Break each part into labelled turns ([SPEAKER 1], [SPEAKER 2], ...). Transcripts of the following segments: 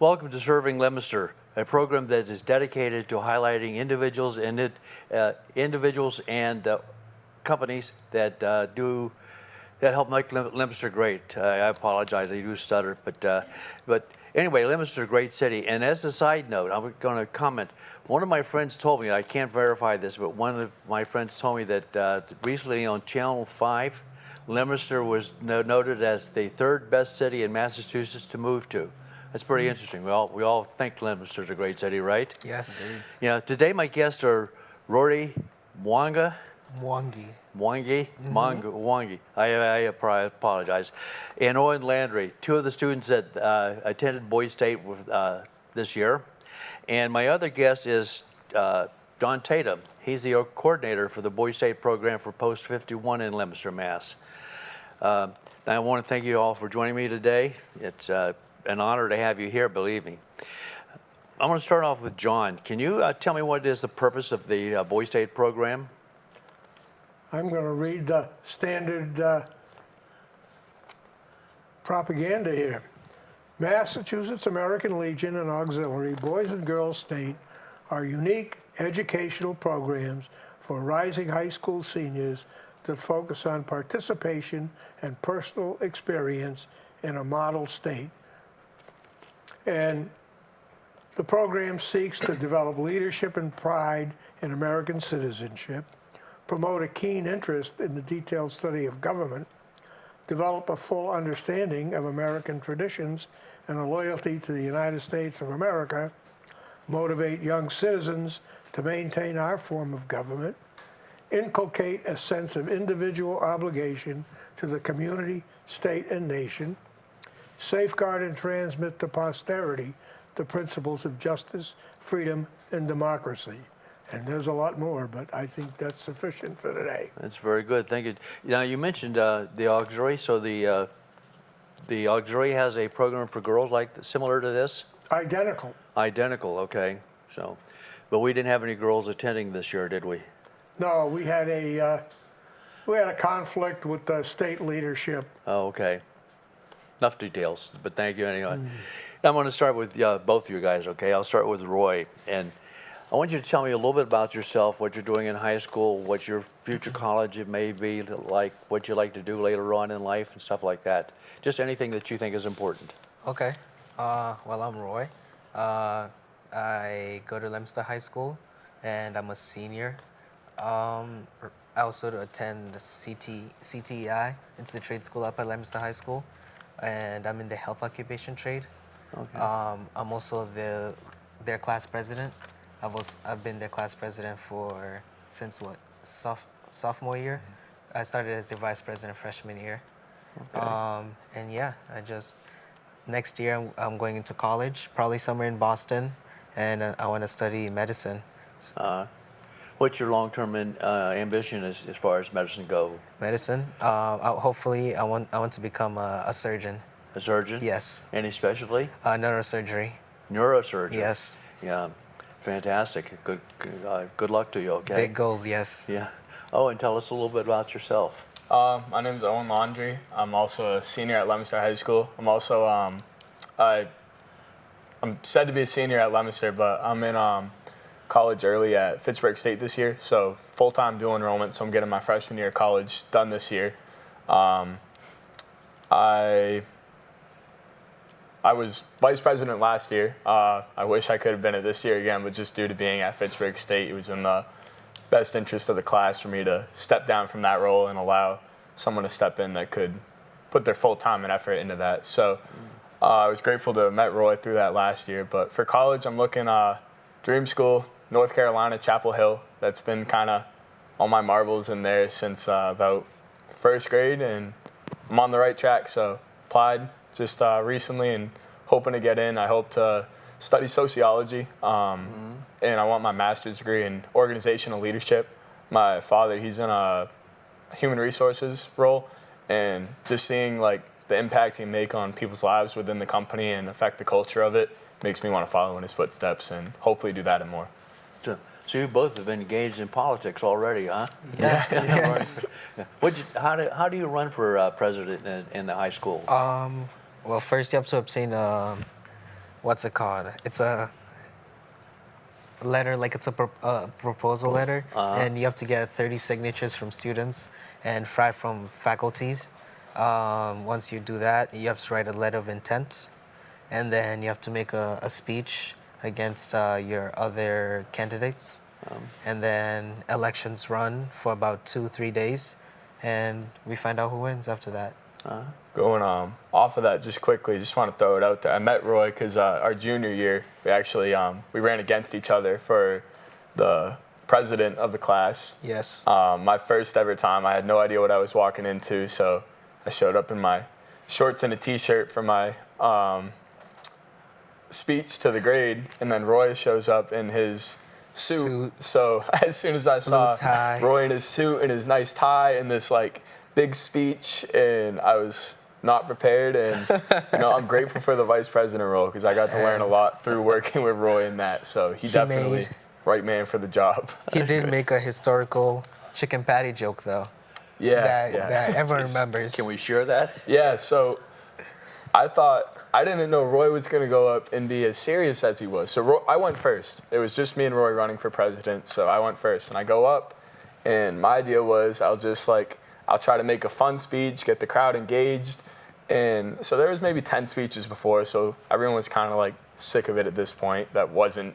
[SPEAKER 1] Welcome to Serving Leominster, a program that is dedicated to highlighting individuals and companies that help make Leominster great. I apologize, I do stutter, but anyway, Leominster is a great city. And as a side note, I'm going to comment. One of my friends told me, I can't verify this, but one of my friends told me that recently on Channel 5, Leominster was noted as the third best city in Massachusetts to move to. That's pretty interesting. We all think Leominster's a great city, right?
[SPEAKER 2] Yes.
[SPEAKER 1] Yeah. Today my guests are Rory Mwangi.
[SPEAKER 2] Mwangi.
[SPEAKER 1] I apologize. And Owen Landry, two of the students that attended Boys State this year. And my other guest is Don Tatum. He's the coordinator for the Boys State program for Post 51 in Leominster, Mass. I want to thank you all for joining me today. It's an honor to have you here, believe me. I'm going to start off with John. Can you tell me what is the purpose of the Boys State program?
[SPEAKER 3] I'm going to read the standard propaganda here. Massachusetts American Legion and Auxiliary Boys and Girls State are unique educational programs for rising high school seniors that focus on participation and personal experience in a model state. And the program seeks to develop leadership and pride in American citizenship, promote a keen interest in the detailed study of government, develop a full understanding of American traditions and a loyalty to the United States of America, motivate young citizens to maintain our form of government, inculcate a sense of individual obligation to the community, state, and nation, safeguard and transmit to posterity the principles of justice, freedom, and democracy. And there's a lot more, but I think that's sufficient for today.
[SPEAKER 1] That's very good. Thank you. Now, you mentioned the auxiliary. So the auxiliary has a program for girls similar to this?
[SPEAKER 3] Identical.
[SPEAKER 1] Identical, okay. So, but we didn't have any girls attending this year, did we?
[SPEAKER 3] No, we had a conflict with the state leadership.
[SPEAKER 1] Oh, okay. Enough details, but thank you anyway. I'm going to start with both of you guys, okay? I'll start with Roy. And I want you to tell me a little bit about yourself, what you're doing in high school, what your future college it may be like, what you like to do later on in life and stuff like that. Just anything that you think is important.
[SPEAKER 2] Okay. Well, I'm Roy. I go to Leominster High School, and I'm a senior. I also attend the CTEI. It's the trade school up at Leominster High School, and I'm in the health occupation trade. Okay. I'm also their class president. I've been their class president since sophomore year. I started as their vice president freshman year. Okay. And yeah, next year I'm going into college, probably somewhere in Boston, and I want to study medicine.
[SPEAKER 1] What's your long-term ambition as far as medicine goes?
[SPEAKER 2] Medicine? Hopefully, I want to become a surgeon.
[SPEAKER 1] A surgeon?
[SPEAKER 2] Yes.
[SPEAKER 1] Any specialty?
[SPEAKER 2] Neurosurgery.
[SPEAKER 1] Neurosurgery?
[SPEAKER 2] Yes.
[SPEAKER 1] Yeah. Fantastic. Good luck to you, okay?
[SPEAKER 2] Big goals, yes.
[SPEAKER 1] Yeah. Oh, and tell us a little bit about yourself.
[SPEAKER 4] My name is Owen Landry. I'm also a senior at Leominster High School. I'm also, I'm said to be a senior at Leominster, but I'm in college early at Pittsburgh State this year, so full-time dual enrollment, so I'm getting my freshman year of college done this year. I was vice president last year. I wish I could have been it this year again, but just due to being at Pittsburgh State, it was in the best interest of the class for me to step down from that role and allow someone to step in that could put their full time and effort into that. So I was grateful to have met Roy through that last year. But for college, I'm looking Dream School, North Carolina, Chapel Hill. That's been kind of on my marbles in there since about first grade, and I'm on the right track. So applied just recently and hoping to get in. I hope to study sociology, and I want my master's degree in organizational leadership. My father, he's in a human resources role, and just seeing like the impact he can make on people's lives within the company and affect the culture of it makes me want to follow in his footsteps and hopefully do that and more.
[SPEAKER 1] So you both have been engaged in politics already, huh?
[SPEAKER 2] Yeah. Yes.
[SPEAKER 1] How do you run for president in the high school?
[SPEAKER 2] Well, first you have to obtain what's it called? It's a letter, like it's a proposal letter, and you have to get 30 signatures from students and 5 from faculties. Once you do that, you have to write a letter of intent, and then you have to make a speech against your other candidates. And then elections run for about 2-3 days, and we find out who wins after that.
[SPEAKER 4] Going off of that, just quickly, just want to throw it out there. I met Roy because our junior year, we actually we ran against each other for the president of the class.
[SPEAKER 2] Yes.
[SPEAKER 4] My first ever time, I had no idea what I was walking into, so I showed up in my shorts and a t-shirt for my speech to the grade, and then Roy shows up in his suit. So as soon as I saw Roy in his suit and his nice tie and this like big speech, and I was not prepared, and I'm grateful for the vice president role because I got to learn a lot through working with Roy in that. So he definitely right man for the job.
[SPEAKER 2] He did make a historical chicken patty joke though.
[SPEAKER 4] Yeah,
[SPEAKER 2] that everyone remembers.
[SPEAKER 1] Can we share that?
[SPEAKER 4] Yeah, so I didn't know Roy was going to go up and be as serious as he was. So I went first. It was just me and Roy running for president, so I went first. And I go up, and my idea was I'll try to make a fun speech, get the crowd engaged. And so there was maybe 10 speeches before, so everyone was kind of like sick of it at this point that wasn't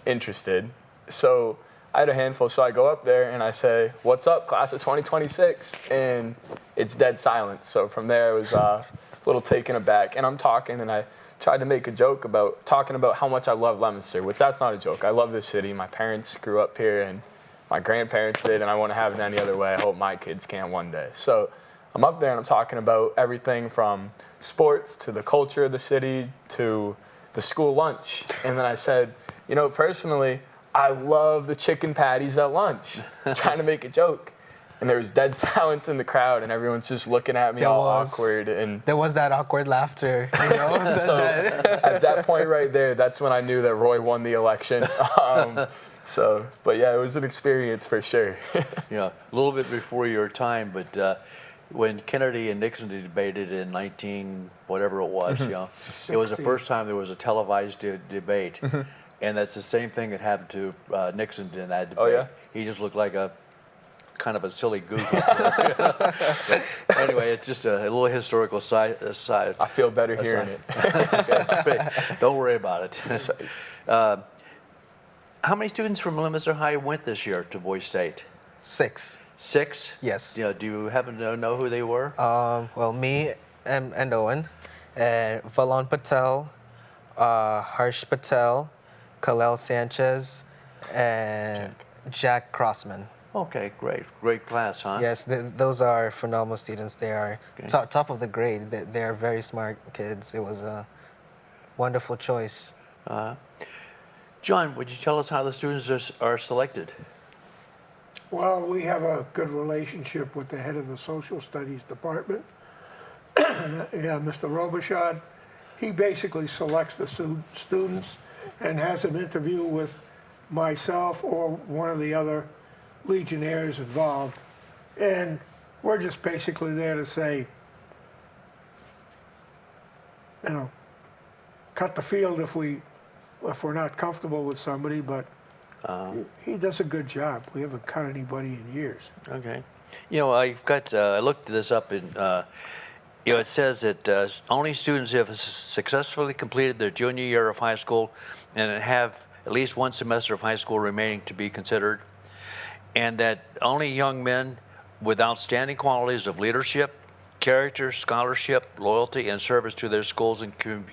[SPEAKER 4] interested. So I had a handful, so I go up there and I say, "What's up, class of 2026?" And it's dead silence. So from there, I was a little taken aback. And I'm talking, and I tried to make a joke about talking about how much I love Leominster, which that's not a joke. I love this city. My parents grew up here, and my grandparents did, and I wouldn't have it any other way. I hope my kids can one day. So I'm up there, and I'm talking about everything from sports to the culture of the city to the school lunch. And then I said, personally, I love the chicken patties at lunch, trying to make a joke. And there was dead silence in the crowd, and everyone's just looking at me awkward. And
[SPEAKER 2] there was that awkward laughter,
[SPEAKER 4] So at that point right there, that's when I knew that Roy won the election. But yeah, it was an experience for sure.
[SPEAKER 1] A little bit before your time, but when Kennedy and Nixon debated in 19 whatever it was, it was the first time there was a televised debate. And that's the same thing that happened to Nixon in that debate.
[SPEAKER 4] Oh, yeah?
[SPEAKER 1] He just looked like a kind of a silly goof. But anyway, it's just a little historical side.
[SPEAKER 4] I feel better hearing it.
[SPEAKER 1] Okay, great. Don't worry about it. How many students from Leominster High went this year to Boise State?
[SPEAKER 2] 6.
[SPEAKER 1] 6?
[SPEAKER 2] Yes.
[SPEAKER 1] Do you happen to know who they were?
[SPEAKER 2] Well, me and Owen, and Valon Patel, Harsh Patel, Kalel Sanchez, and Jack Crossman.
[SPEAKER 1] Okay, great class, huh?
[SPEAKER 2] Yes, those are phenomenal students. They are top of the grade. They are very smart kids. It was a wonderful choice.
[SPEAKER 1] John, would you tell us how the students are selected?
[SPEAKER 3] Well, we have a good relationship with the head of the social studies department, Mr. Robichaud. He basically selects the students and has them interview with myself or one of the other Legionnaires involved. And we're just basically there to say, cut the field if we're not comfortable with somebody, but he does a good job. We haven't cut anybody in years.
[SPEAKER 1] Okay. I looked this up and it says that only students who have successfully completed their junior year of high school and have at least one semester of high school remaining to be considered, and that only young men with outstanding qualities of leadership, character, scholarship, loyalty, and service to their schools and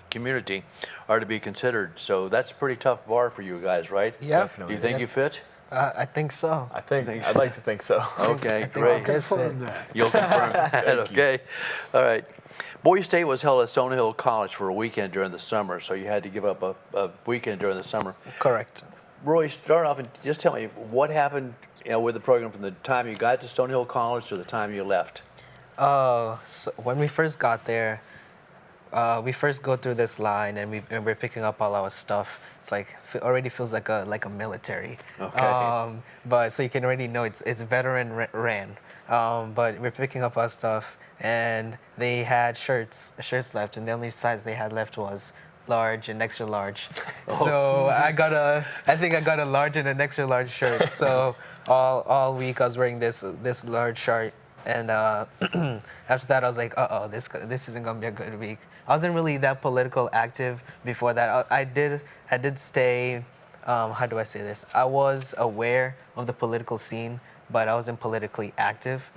[SPEAKER 1] community are to be considered. So that's a pretty tough bar for you guys, right?
[SPEAKER 2] Yeah.
[SPEAKER 4] Definitely.
[SPEAKER 1] Do you think you fit?
[SPEAKER 2] I think so.
[SPEAKER 4] I'd like to think so.
[SPEAKER 1] Okay,
[SPEAKER 2] I think
[SPEAKER 1] great.
[SPEAKER 3] I'll confirm that.
[SPEAKER 1] You'll confirm that, okay. All right. Boise State was held at Stonehill College for a weekend during the summer, so you had to give up a weekend during the summer.
[SPEAKER 2] Correct.
[SPEAKER 1] Roy, start off and just tell me what happened with the program from the time you got to Stonehill College to the time you left.
[SPEAKER 2] So when we first got there, we first go through this line and we're picking up all our stuff. It's like already feels like a military.
[SPEAKER 1] Okay.
[SPEAKER 2] But so you can already know it's veteran ran. But we're picking up our stuff and they had shirts left, and the only size they had left was large, and extra large. So I think I got a large and an extra large shirt. So all week I was wearing this large shirt, and after that I was like, this isn't gonna be a good week. I wasn't really that political active before that. I did stay. How do I say this? I was aware of the political scene, but I wasn't politically active.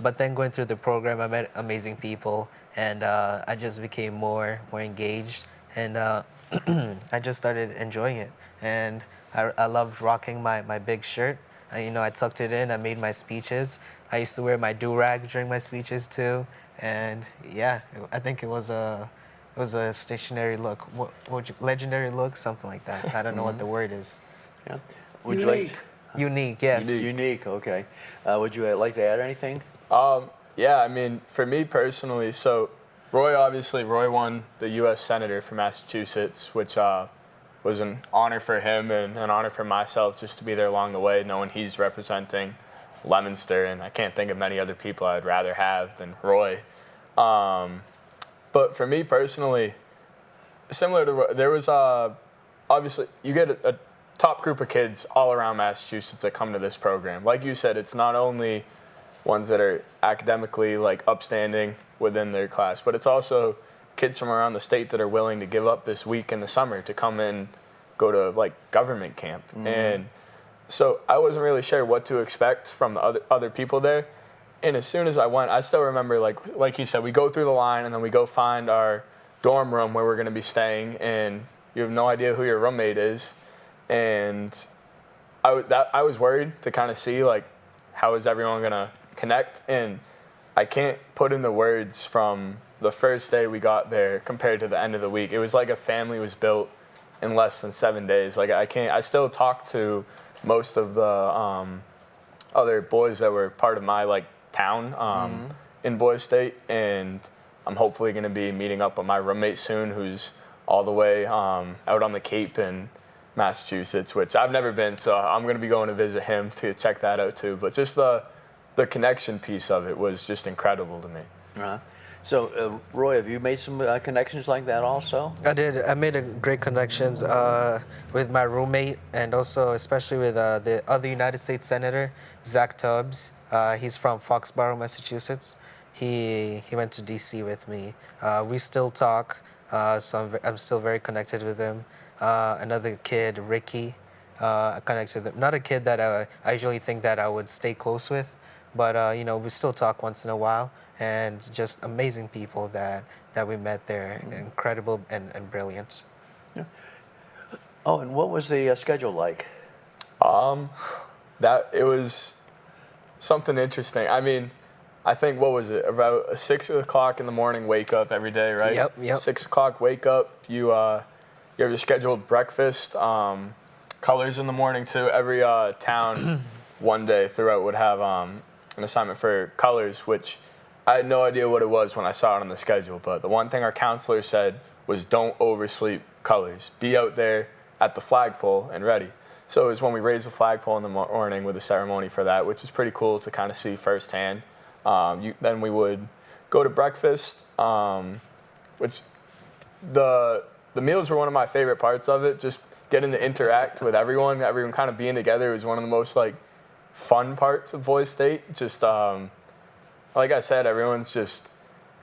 [SPEAKER 2] But then going through the program, I met amazing people, and I just became more engaged, and I just started enjoying it. And I loved rocking my big shirt. I tucked it in. I made my speeches. I used to wear my do-rag during my speeches too. And yeah, I think it was a stationary look. What legendary look? Something like that. I don't know what the word is.
[SPEAKER 1] Yeah. Would you like?
[SPEAKER 3] Unique.
[SPEAKER 2] Unique, yes.
[SPEAKER 1] Unique. Okay. Would you like to add anything?
[SPEAKER 4] Yeah, I mean, for me personally, so Roy won the U.S. Senator for Massachusetts, which was an honor for him and an honor for myself just to be there along the way, knowing he's representing Leominster, and I can't think of many other people I'd rather have than Roy. But for me personally, similar to Roy, there was obviously you get a top group of kids all around Massachusetts that come to this program. Like you said, it's not only ones that are academically like upstanding within their class, but it's also kids from around the state that are willing to give up this week in the summer to come in, go to like government camp. And so I wasn't really sure what to expect from the other people there. And as soon as I went, I still remember like you said, we go through the line and then we go find our dorm room where we're going to be staying, and you have no idea who your roommate is. And I was worried to kind of see like how is everyone going to connect, and I can't put in the words from the first day we got there compared to the end of the week. It was like a family was built in less than 7 days. Like I still talk to most of the other boys that were part of my like town in Boise State, and I'm hopefully going to be meeting up with my roommate soon, who's all the way out on the Cape in Massachusetts, which I've never been, so I'm going to be going to visit him to check that out too. But just the connection piece of it was just incredible to me.
[SPEAKER 1] So, Roy, have you made some connections like that also?
[SPEAKER 2] I did. I made great connections with my roommate, and also especially with the other United States Senator, Zach Tubbs. He's from Foxborough, Massachusetts. He went to D.C. with me. We still talk, so I'm still very connected with him. Another kid, Ricky, I connected with him. Not a kid that I usually think that I would stay close with, but we still talk once in a while. And just amazing people that we met there, incredible and brilliant.
[SPEAKER 1] Yeah. Oh, and what was the schedule like?
[SPEAKER 4] That it was something interesting. I mean, I think what was it, about a 6 o'clock in the morning wake up every day, right?
[SPEAKER 2] Yep.
[SPEAKER 4] 6 o'clock wake up. You have your scheduled breakfast, colors in the morning too. Every town one day throughout would have an assignment for colors, which I had no idea what it was when I saw it on the schedule, but the one thing our counselor said was don't oversleep colors. Be out there at the flagpole and ready. So it was when we raised the flagpole in the morning with a ceremony for that, which is pretty cool to kind of see firsthand. Then we would go to breakfast, which the meals were one of my favorite parts of it. Just getting to interact with everyone kind of being together was one of the most like fun parts of Boise State. Just like I said, everyone's just,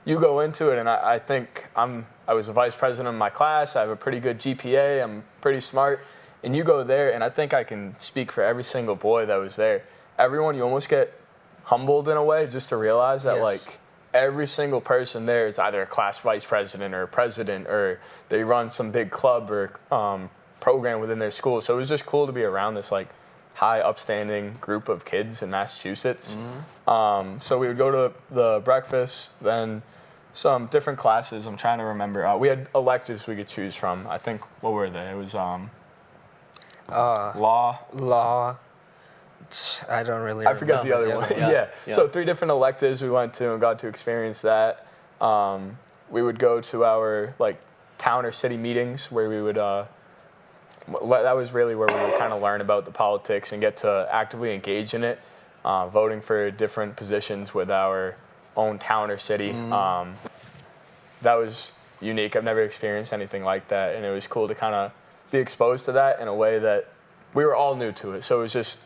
[SPEAKER 4] you go into it, and I think I was the vice president of my class. I have a pretty good GPA. I'm pretty smart. And you go there, and I think I can speak for every single boy that was there. Everyone, you almost get humbled in a way just to realize that, like, every single person there is either a class vice president or a president, or they run some big club or program within their school. So it was just cool to be around this, like, high upstanding group of kids in Massachusetts. So we would go to the breakfast, then some different classes. I'm trying to remember. We had electives we could choose from. I think, what were they? It was law.
[SPEAKER 2] I don't really remember.
[SPEAKER 4] I forgot the other one. Yeah. So 3 different electives we went to and got to experience that. We would go to our like town or city meetings where we would that was really where we would kind of learn about the politics and get to actively engage in it, voting for different positions with our own town or city. That was unique. I've never experienced anything like that, and it was cool to kind of be exposed to that in a way that we were all new to it. So it was just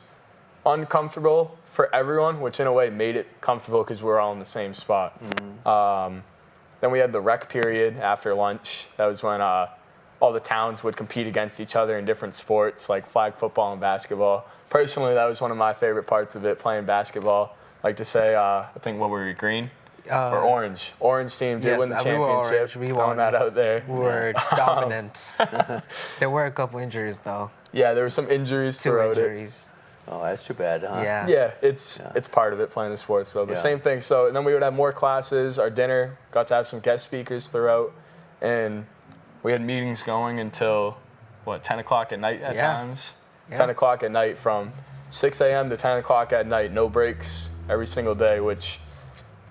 [SPEAKER 4] uncomfortable for everyone, which in a way made it comfortable because we were all in the same spot. Then we had the rec period after lunch. That was when all the towns would compete against each other in different sports like flag football and basketball. Personally, that was one of my favorite parts of it, playing basketball. Like to say, I think, what were we, green or orange? Orange team did
[SPEAKER 2] Yes,
[SPEAKER 4] win the
[SPEAKER 2] we were
[SPEAKER 4] championship.
[SPEAKER 2] orange. We
[SPEAKER 4] Throwing
[SPEAKER 2] won.
[SPEAKER 4] that out there.
[SPEAKER 2] We were dominant. There were a couple injuries though.
[SPEAKER 4] Yeah, there were some injuries
[SPEAKER 2] 2
[SPEAKER 4] throughout it.
[SPEAKER 2] injuries.
[SPEAKER 1] Oh, that's too bad, huh?
[SPEAKER 2] Yeah.
[SPEAKER 4] Yeah, it's part of it, playing the sports though. But
[SPEAKER 1] Yeah.
[SPEAKER 4] same thing. So, and then we would have more classes. Our dinner got to have some guest speakers throughout, and we had meetings going until 10 o'clock at night at times.
[SPEAKER 2] Yeah.
[SPEAKER 4] 10 o'clock at night, from 6 a.m. to 10 o'clock at night, no breaks every single day, which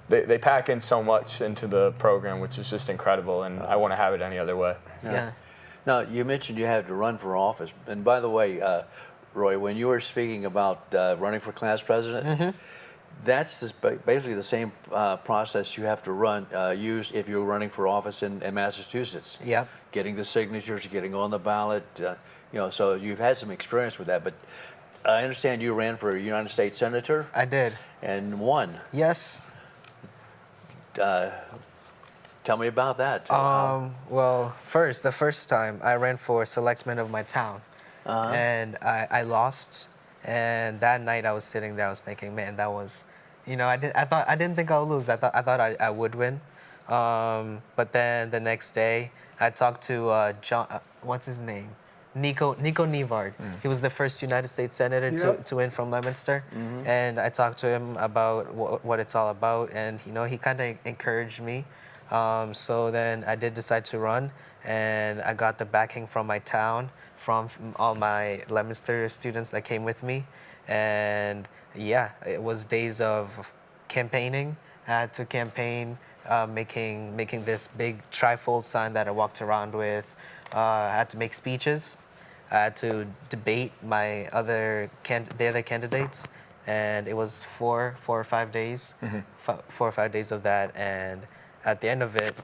[SPEAKER 4] they pack in so much into the program, which is just incredible, and I want to have it any other way.
[SPEAKER 2] Yeah.
[SPEAKER 1] Now, you mentioned you had to run for office. And by the way, Roy, when you were speaking about running for class president, that's basically the same process you have to use if you're running for office in Massachusetts.
[SPEAKER 2] Yep.
[SPEAKER 1] Getting the signatures, getting on the ballot, so you've had some experience with that. But I understand you ran for a United States Senator
[SPEAKER 2] I did.
[SPEAKER 1] and won.
[SPEAKER 2] Yes.
[SPEAKER 1] Tell me about that.
[SPEAKER 2] Well, the first time I ran for selectman of my town, and I lost. And that night I was sitting there, I was thinking, man, that was, I didn't think I would lose. I thought I would win. But then the next day I talked to John, what's his name? Nico Nevard. He was the first United States Senator to win from Leominster. And I talked to him about what it's all about, and he kind of encouraged me. So then I did decide to run, and I got the backing from my town, from all my Leominster students that came with me. And yeah, it was days of campaigning. I had to campaign, making this big trifold sign that I walked around with. I had to make speeches. I had to debate the other candidates, and it was 4 or 5 days, 4 or 5 days of that. And at the end of it,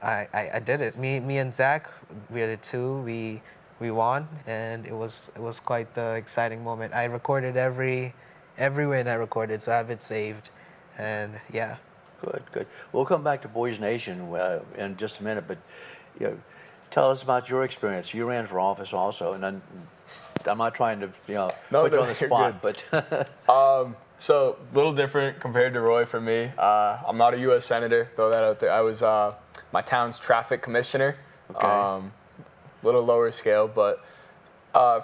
[SPEAKER 2] I did it. Me and Zach, we are the two. We won, and it was quite the exciting moment. I recorded every win I recorded, so I have it saved, and yeah.
[SPEAKER 1] Good. We'll come back to Boys Nation in just a minute, but tell us about your experience. You ran for office also, and I'm not trying to put you on the spot, but
[SPEAKER 4] So a little different compared to Roy for me. I'm not a U.S. Senator, throw that out there. I was my town's traffic commissioner.
[SPEAKER 1] Okay.
[SPEAKER 4] Little lower scale, but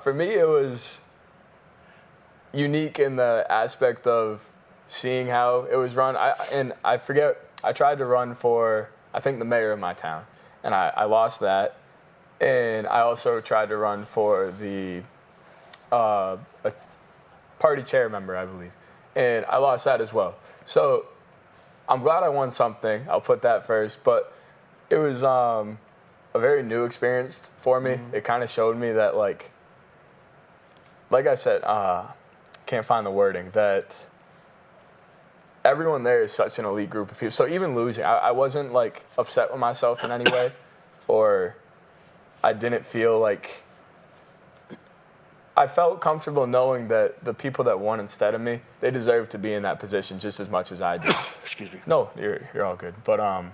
[SPEAKER 4] for me it was unique in the aspect of seeing how it was run. I tried to run for, I think, the mayor of my town, and I lost that. And I also tried to run for the a party chair member, I believe, and I lost that as well. So I'm glad I won something. I'll put that first, but it was a very new experience for me. It kind of showed me that, like I said, can't find the wording, that everyone there is such an elite group of people. So even losing, I wasn't like upset with myself in any way, or I didn't feel like, I felt comfortable knowing that the people that won instead of me, they deserve to be in that position just as much as I do.
[SPEAKER 1] excuse me.
[SPEAKER 4] No, you're all good. But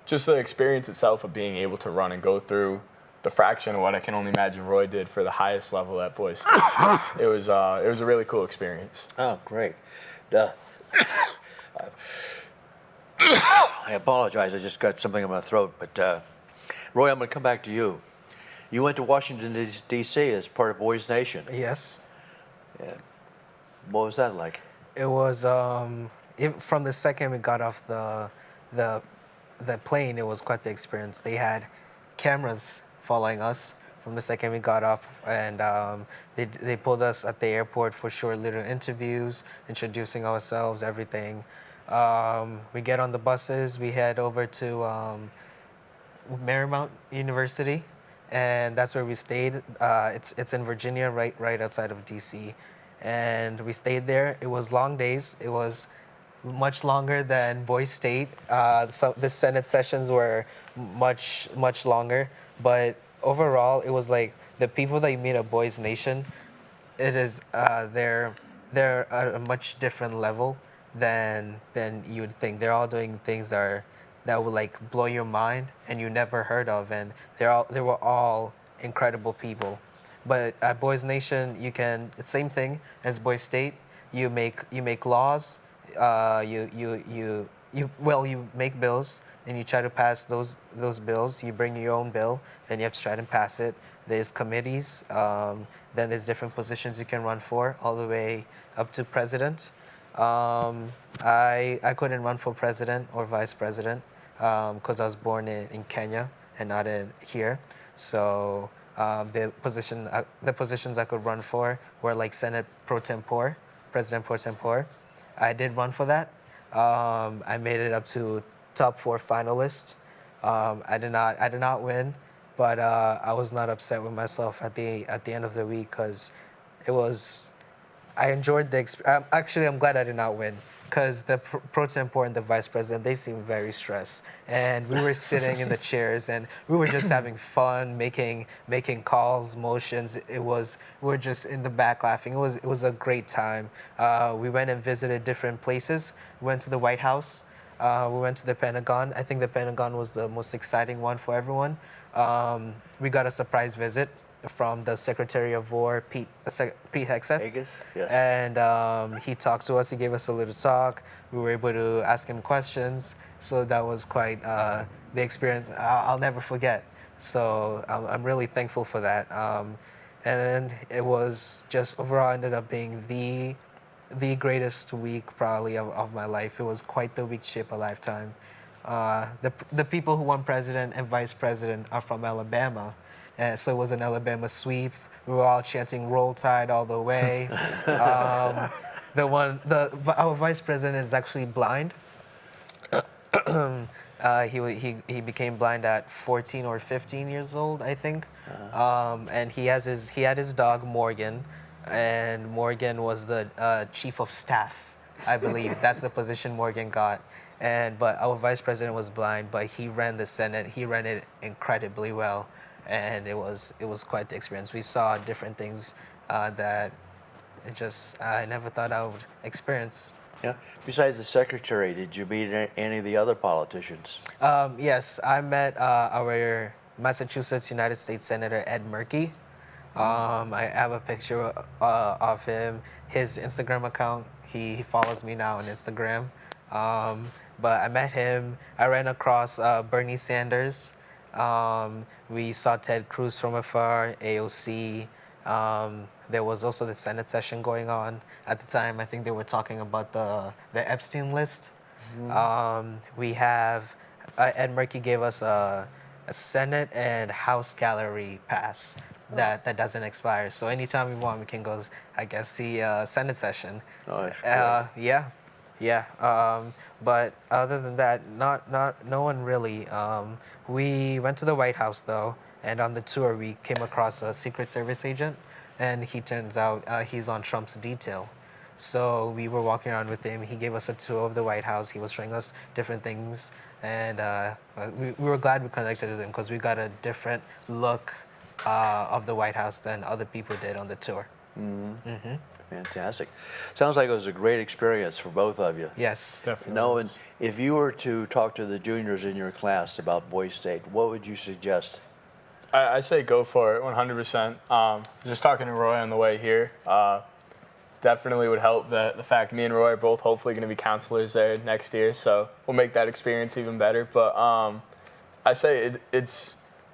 [SPEAKER 4] just the experience itself of being able to run and go through the fraction of what I can only imagine Roy did for the highest level at Boys State, it was a really cool experience.
[SPEAKER 1] Oh, great. I apologize. I just got something in my throat. But Roy, I'm going to come back to you. You went to Washington, D.C. as part of Boys Nation.
[SPEAKER 2] Yes.
[SPEAKER 1] What was that like?
[SPEAKER 2] It was from the second we got off the plane, it was quite the experience. They had cameras following us from the second we got off, and they pulled us at the airport for short little interviews, introducing ourselves, everything. We get on the buses, we head over to Marymount University, and that's where we stayed. It's in Virginia, right outside of DC, and we stayed there. It was long days. It was much longer than Boys State. So the Senate sessions were much longer, but overall, it was like the people that you meet at Boys Nation. It is they're at a much different level than you would think. They're all doing things that will like blow your mind and you never heard of, and they were all incredible people. But at Boys Nation, it's same thing as Boys State. You make laws, you make bills and you try to pass those bills. You bring your own bill, then you have to try to pass it. There's committees, then there's different positions you can run for, all the way up to president. I couldn't run for president or vice president because I was born in Kenya and not here. So the positions I could run for were like Senate pro tempore, President pro tempore. I did run for that. I made it up to top 4 finalist. I did not win, but I was not upset with myself at the end of the week because I enjoyed the experience. Actually, I'm glad I did not win because the pro tempore and the vice president, they seemed very stressed. And we were sitting in the chairs and we were just having fun, making calls, motions. We were just in the back laughing. It was a great time. We went and visited different places. We went to the White House. We went to the Pentagon. I think the Pentagon was the most exciting one for everyone. We got a surprise visit from the Secretary of War, Pete Hegseth.
[SPEAKER 1] Yes.
[SPEAKER 2] And he talked to us. He gave us a little talk. We were able to ask him questions. So that was quite the experience I'll never forget. So I'm really thankful for that. And it was just overall ended up being the greatest week probably of my life. It was quite the week to shape a lifetime. The people who won president and vice president are from Alabama. So it was an Alabama sweep. We were all chanting "Roll Tide" all the way. Our vice president is actually blind. He became blind at 14 or 15 years old, I think. And he had his dog Morgan, and Morgan was the chief of staff, I believe. That's the position Morgan got. But our vice president was blind, but he ran the Senate. He ran it incredibly well. And it was quite the experience. We saw different things that I never thought I would experience.
[SPEAKER 1] Yeah. Besides the secretary, did you meet any of the other politicians?
[SPEAKER 2] Yes, I met our Massachusetts United States Senator Ed Murkey. I have a picture of him. His Instagram account. He follows me now on Instagram. But I met him. I ran across Bernie Sanders. We saw Ted Cruz from afar, AOC. There was also the Senate session going on at the time. I think they were talking about the Epstein list. We have Ed Murkey gave us a Senate and House gallery pass that doesn't expire. So anytime we want, we can go, I guess, see a Senate session.
[SPEAKER 1] Oh, that's great.
[SPEAKER 2] Yeah. But other than that, no one really. We went to the White House though, and on the tour we came across a Secret Service agent, and he turns out he's on Trump's detail. So we were walking around with him. He gave us a tour of the White House. He was showing us different things, and we were glad we connected with him because we got a different look of the White House than other people did on the tour.
[SPEAKER 1] Fantastic. Sounds like it was a great experience for both of you.
[SPEAKER 2] Yes.
[SPEAKER 4] Definitely.
[SPEAKER 1] And if you were to talk to the juniors in your class about Boys State, what would you suggest?
[SPEAKER 4] I say go for it 100%. Just talking to Roy on the way here, definitely would help the fact me and Roy are both hopefully going to be counselors there next year, so we'll make that experience even better. But I say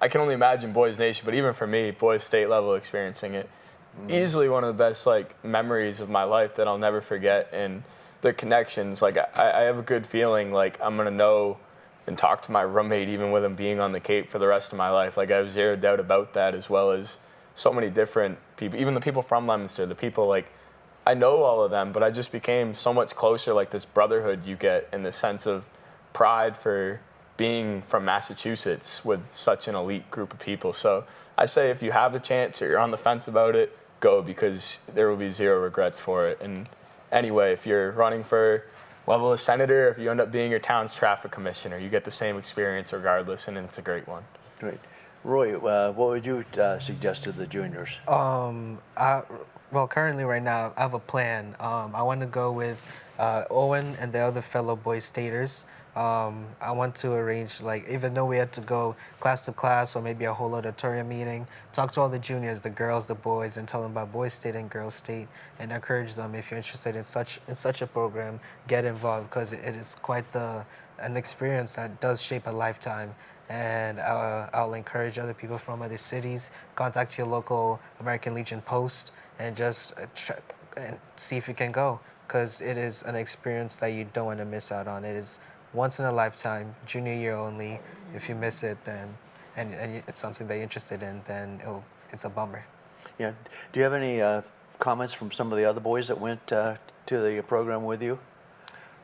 [SPEAKER 4] I can only imagine Boys Nation, but even for me, Boys State level experiencing it, easily one of the best memories of my life that I'll never forget. And the connections, I have a good feeling I'm going to know and talk to my roommate even with him being on the Cape for the rest of my life. I have zero doubt about that, as well as so many different people, even the people from Leominster, the people I know all of them, but I just became so much closer, this brotherhood you get and the sense of pride for being from Massachusetts with such an elite group of people. So I say if you have the chance or you're on the fence about it, go, because there will be zero regrets for it. And anyway, if you're running for level of senator, if you end up being your town's traffic commissioner, you get the same experience regardless, and it's a great one.
[SPEAKER 1] Great. Roy, what would you suggest to the juniors?
[SPEAKER 2] Well, currently right now, I have a plan. I want to go with Owen and the other fellow Boy Staters. I want to arrange, like, even though we had to go class to class or maybe a whole auditorium meeting, talk to all the juniors, the girls, the boys, and tell them about Boy State and Girls State, and encourage them, if you're interested in such a program, get involved, because it is quite an experience that does shape a lifetime. And I'll encourage other people from other cities, contact your local American Legion post, and just and see if you can go, because it is an experience that you don't want to miss out on. It is once in a lifetime, junior year only. If you miss it, then and it's something that you're interested in, then it's a bummer.
[SPEAKER 1] Yeah. Do you have any comments from some of the other boys that went to the program with you?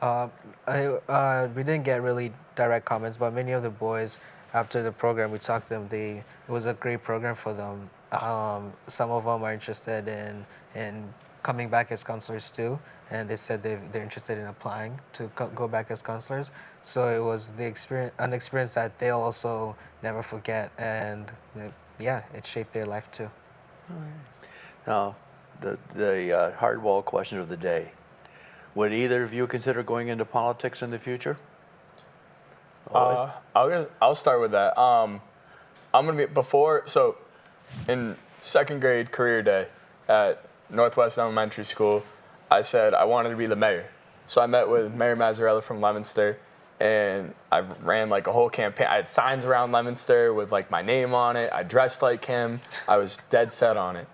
[SPEAKER 2] We didn't get really direct comments, but many of the boys, after the program, we talked to them. It was a great program for them. Some of them are interested in coming back as counselors too, and they said they're interested in applying to go back as counselors. So it was an experience that they'll also never forget, and it shaped their life too.
[SPEAKER 1] All right. Now, the hardball question of the day. Would either of you consider going into politics in the future?
[SPEAKER 4] I'll start with that. I'm gonna be so in second grade career day at Northwest Elementary School, I said I wanted to be the mayor. So I met with Mayor Mazzarella from Leominster, and I ran like a whole campaign. I had signs around Leominster with like my name on it. I dressed like him. I was dead set on it.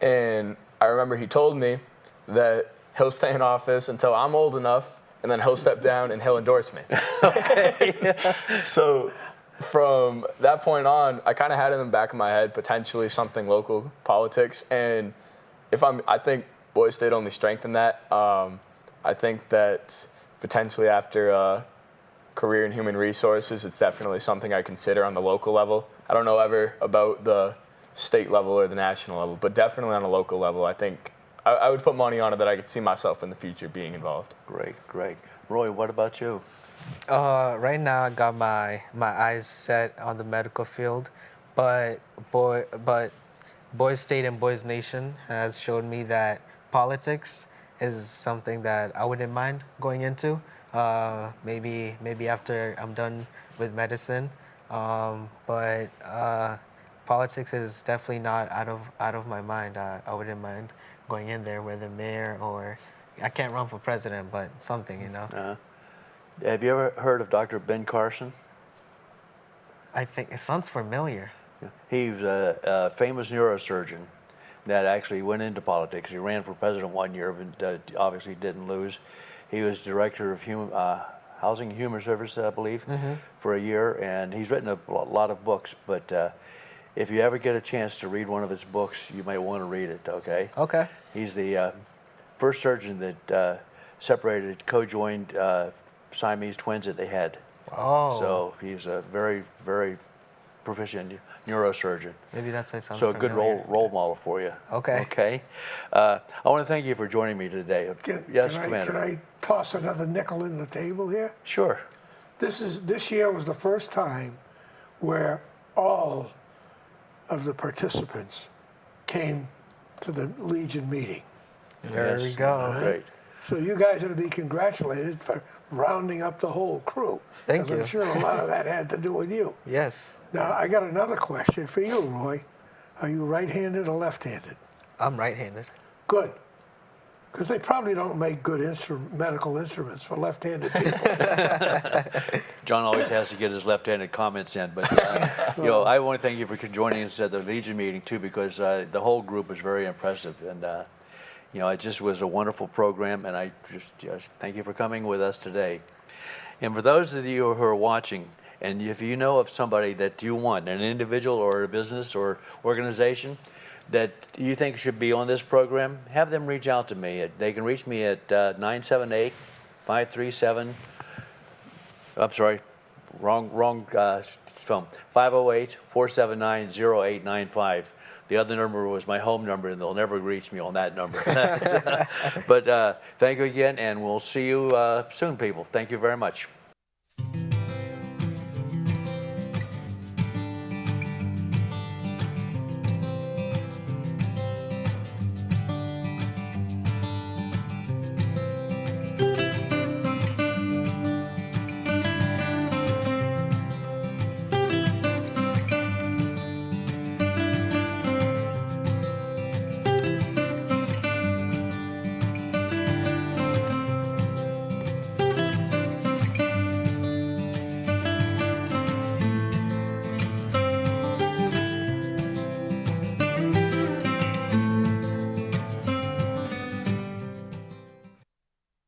[SPEAKER 4] And I remember he told me that he'll stay in office until I'm old enough, and then he'll step down and he'll endorse me. So from that point on, I kind of had in the back of my head potentially something local politics. And I think Boy State only strengthened that. I think that potentially after a career in human resources, it's definitely something I consider on the local level. I don't know ever about the state level or the national level, but definitely on a local level, I think I would put money on it that I could see myself in the future being involved.
[SPEAKER 1] Great. Roy, what about you?
[SPEAKER 2] Right now, I got my eyes set on the medical field, but Boys State and Boys Nation has showed me that politics is something that I wouldn't mind going into. Maybe after I'm done with medicine, but politics is definitely not out of my mind. I wouldn't mind going in there, whether mayor or I can't run for president, but something, you know.
[SPEAKER 1] Have you ever heard of Dr. Ben Carson?
[SPEAKER 2] I think it sounds familiar.
[SPEAKER 1] He was a famous neurosurgeon that actually went into politics. He ran for president one year, but obviously didn't lose. He was director of Housing and Human Services, I believe, for a year, and he's written a lot of books. But if you ever get a chance to read one of his books, you might want to read it. Okay.
[SPEAKER 2] Okay.
[SPEAKER 1] He's the first surgeon that co-joined Siamese twins that they had.
[SPEAKER 2] Oh.
[SPEAKER 1] So he's a very, very proficient neurosurgeon.
[SPEAKER 2] Maybe that's why it sounds
[SPEAKER 1] So a
[SPEAKER 2] familiar.
[SPEAKER 1] good role model for you.
[SPEAKER 2] Okay.
[SPEAKER 1] Okay. I want to thank you for joining me today. Yes, Commander.
[SPEAKER 3] Can I toss another nickel in the table here?
[SPEAKER 1] Sure.
[SPEAKER 3] This year was the first time where all of the participants came to the Legion meeting.
[SPEAKER 2] There we go.
[SPEAKER 1] Great.
[SPEAKER 3] So you guys are to be congratulated for rounding up the whole crew.
[SPEAKER 2] Thank
[SPEAKER 3] 'Cause
[SPEAKER 2] you.
[SPEAKER 3] I'm sure a lot of that had to do with you.
[SPEAKER 2] Yes.
[SPEAKER 3] Now, I got another question for you, Roy. Are you right-handed or left-handed?
[SPEAKER 2] I'm right-handed.
[SPEAKER 3] Good. Because they probably don't make good medical instruments for left-handed people.
[SPEAKER 1] John always has to get his left-handed comments in, but I want to thank you for joining us at the Legion meeting too, because the whole group was very impressive, and it just was a wonderful program, and I just thank you for coming with us today. And for those of you who are watching, and if you know of somebody that you want, an individual or a business or organization that you think should be on this program, have them reach out to me. They can reach me at 978-537, I'm sorry, wrong phone, 508-479-0895. The other number was my home number, and they'll never reach me on that number. But thank you again, and we'll see you soon, people. Thank you very much.